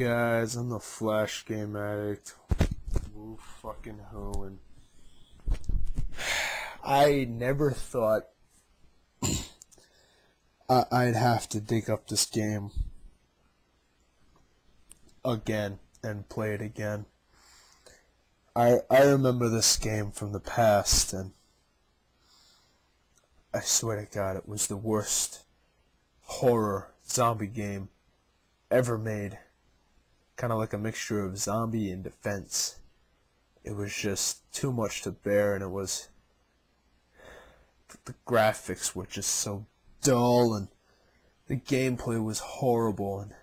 guys, I'm the FlashGameAddict. Woo fucking who, and I never thought I'd have to dig up this game again and play it again. I remember this game from the past, and I swear to God, it was the worst horror zombie game ever made. Kind of like a mixture of zombie and defense. It was just too much to bear, and it was... the graphics were just so dull, and the gameplay was horrible. And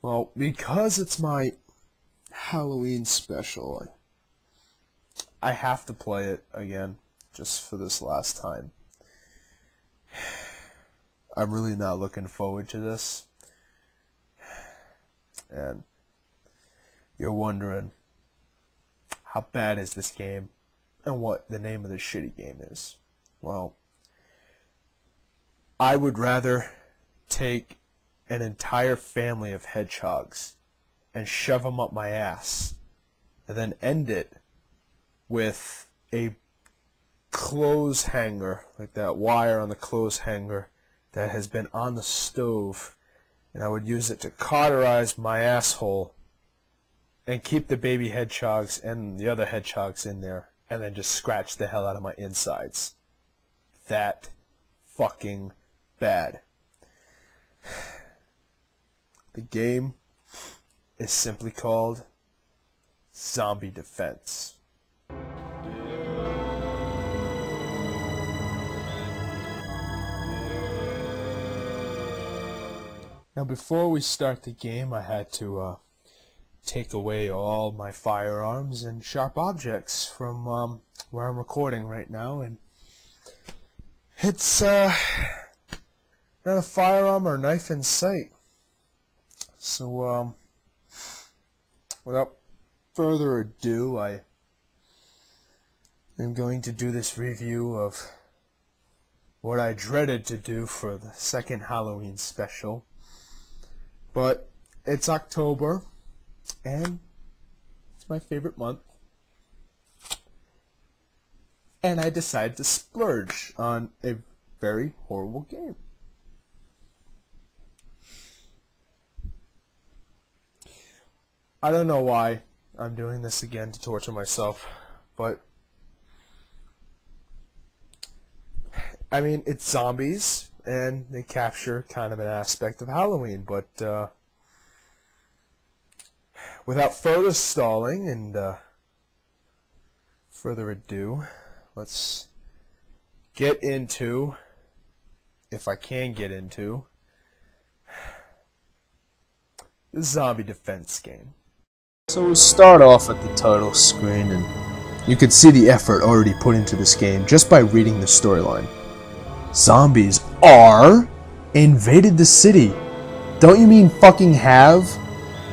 well, because it's my Halloween special, I have to play it again, just for this last time. I'm really not looking forward to this. And you're wondering, how bad is this game? And what the name of the shitty game is. Well, I would rather take an entire family of hedgehogs and shove them up my ass, and then end it with a clothes hanger, like that wire on the clothes hanger that has been on the stove, and I would use it to cauterize my asshole and keep the baby hedgehogs and the other hedgehogs in there, and then just scratch the hell out of my insides. That fucking bad. The game is simply called Zombie Defense. Now, before we start the game, I had to take away all my firearms and sharp objects from where I'm recording right now, and it's not a firearm or knife in sight. So without further ado, I am going to do this review of what I dreaded to do for the second Halloween special. But it's October, and it's my favorite month, and I decided to splurge on a very horrible game. I don't know why I'm doing this again to torture myself, but I mean, it's zombies, and they capture kind of an aspect of Halloween, but without further stalling and further ado, let's get into, if I can get into, the Zombie Defense game. So we start off at the title screen, and you can see the effort already put into this game just by reading the storyline. Zombies are invaded the city. Don't you mean fucking have?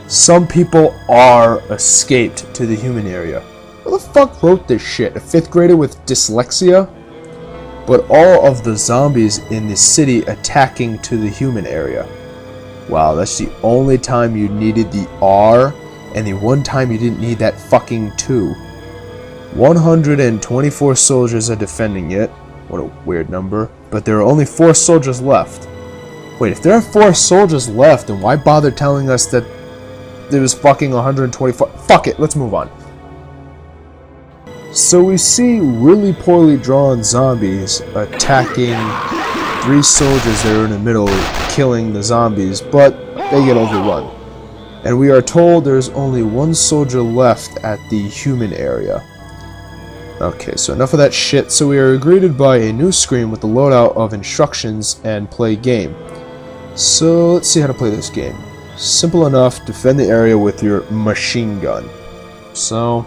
Some people are escaped to the human area. Who the fuck wrote this shit? A 5th grader with dyslexia? But all of the zombies in the city attacking to the human area. Wow, that's the only time you needed the R, and the one time you didn't need that fucking 2. 124 soldiers are defending it. What a weird number. But there are only 4 soldiers left. Wait, if there are 4 soldiers left, then why bother telling us that there was fucking 124? Fuck it, let's move on. So we see really poorly drawn zombies attacking 3 soldiers that are in the middle, killing the zombies, but they get overrun. And we are told there's only 1 soldier left at the human area. Okay, so enough of that shit. So we are greeted by a new screen with the loadout of instructions and play game. So let's see how to play this game. Simple enough, defend the area with your machine gun. So,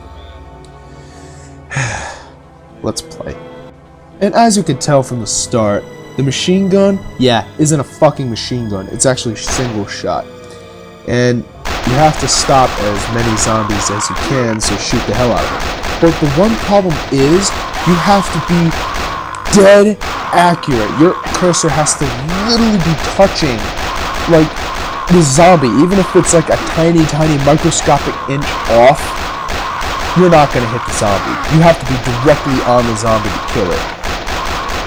let's play. And as you can tell from the start, the machine gun, isn't a fucking machine gun. It's actually single shot. And you have to stop as many zombies as you can, so shoot the hell out of them. But the one problem is, you have to be dead accurate. Your cursor has to literally be touching like, the zombie, even if it's like a tiny, tiny microscopic inch off, you're not going to hit the zombie. You have to be directly on the zombie to kill it.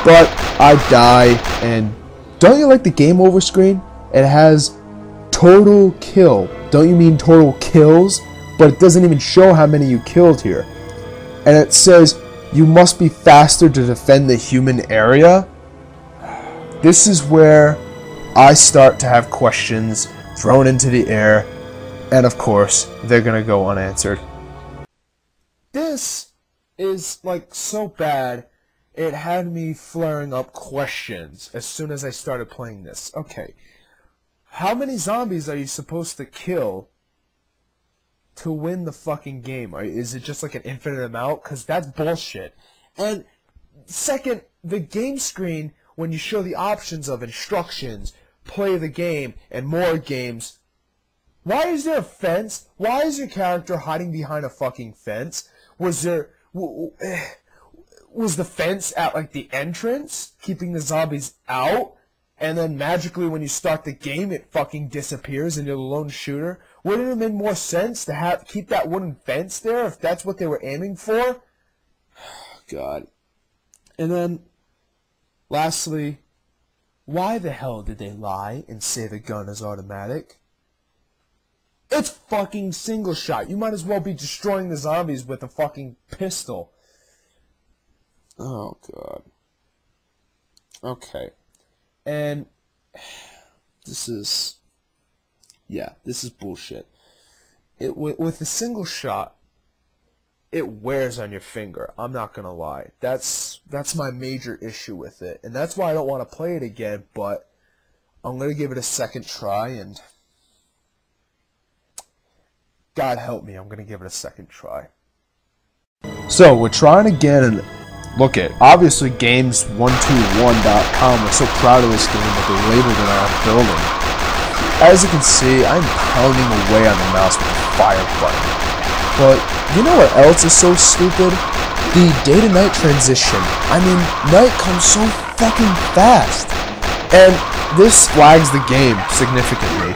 But I die, and don't you like the game over screen? It has total kill. Don't you mean total kills? But it doesn't even show how many you killed here. And it says you must be faster to defend the human area. This is where I start to have questions thrown into the air, and of course, they're gonna go unanswered. This is like so bad, it had me flaring up questions as soon as I started playing this. Okay, how many zombies are you supposed to kill to win the fucking game? Is it just like an infinite amount? Because that's bullshit. And second, the game screen, when you show the options of instructions, play the game, and more games, why is there a fence? Why is your character hiding behind a fucking fence? Was the fence at like the entrance, keeping the zombies out, and then magically when you start the game it fucking disappears and you're the lone shooter? Wouldn't it have made more sense to keep that wooden fence there if that's what they were aiming for? God. And then, lastly, why the hell did they lie and say the gun is automatic? It's fucking single shot. You might as well be destroying the zombies with a fucking pistol. Oh, God. Okay. And this is bullshit. With a single shot, it wears on your finger. I'm not gonna lie. That's my major issue with it, and that's why I don't want to play it again. But I'm gonna give it a second try, and God help me, I'm gonna give it a second try. So we're trying again, and look at obviously Games121.com. We're so proud of this game that they labeled it on our building. As you can see, I'm pounding away on the mouse with the fire button. But you know what else is so stupid? The day to night transition. I mean, night comes so fucking fast. And this flags the game significantly.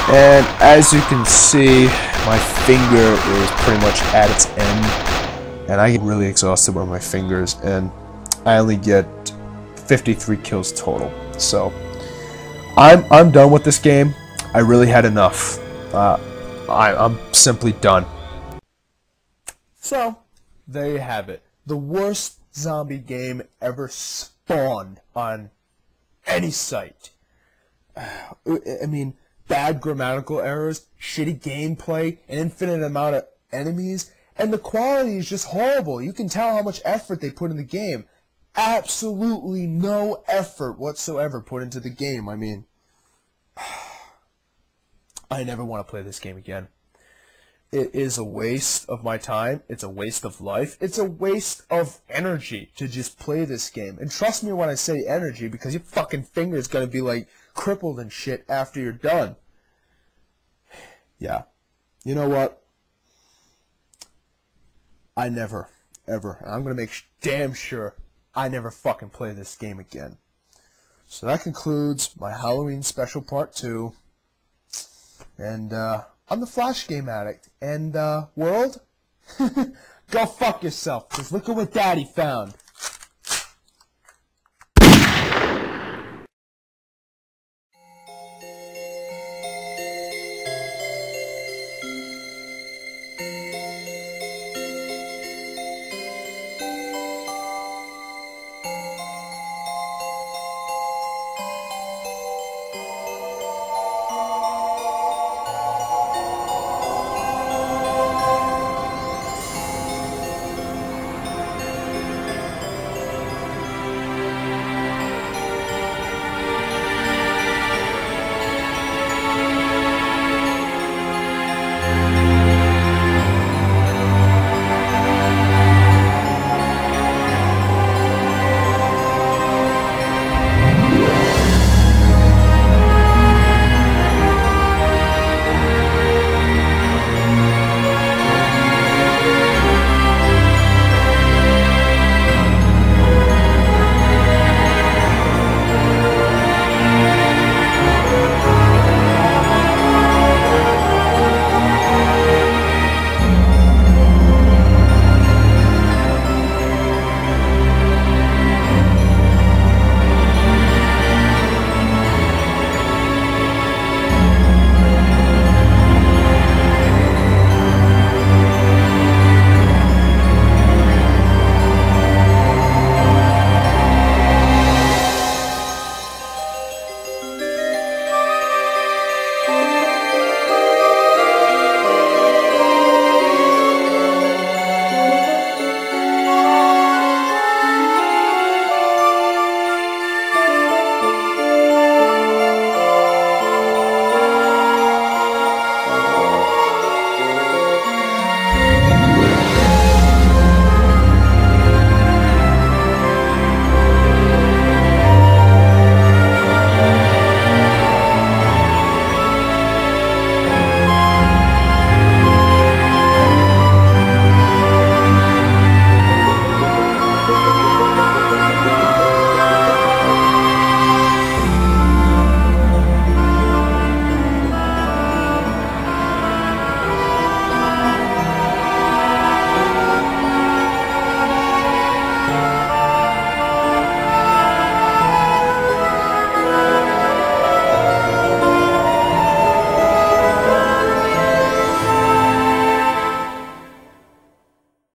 And as you can see, my finger is pretty much at its end. And I get really exhausted with my fingers, and I only get 53 kills total. So I'm done with this game. I really had enough. I'm simply done. So there you have it. The worst zombie game ever spawned on any site. I mean, bad grammatical errors, shitty gameplay, an infinite amount of enemies, and the quality is just horrible. You can tell how much effort they put in the game. Absolutely no effort whatsoever put into the game. I mean, I never want to play this game again. It is a waste of my time. It's a waste of life. It's a waste of energy to just play this game. And trust me when I say energy, because your fucking finger is going to be like crippled and shit after you're done. Yeah. You know what? I never, ever, and I'm going to make damn sure I never fucking play this game again. So that concludes my Halloween special part 2. And, I'm the Flash Game Addict. And, world? Go fuck yourself, because look at what Daddy found.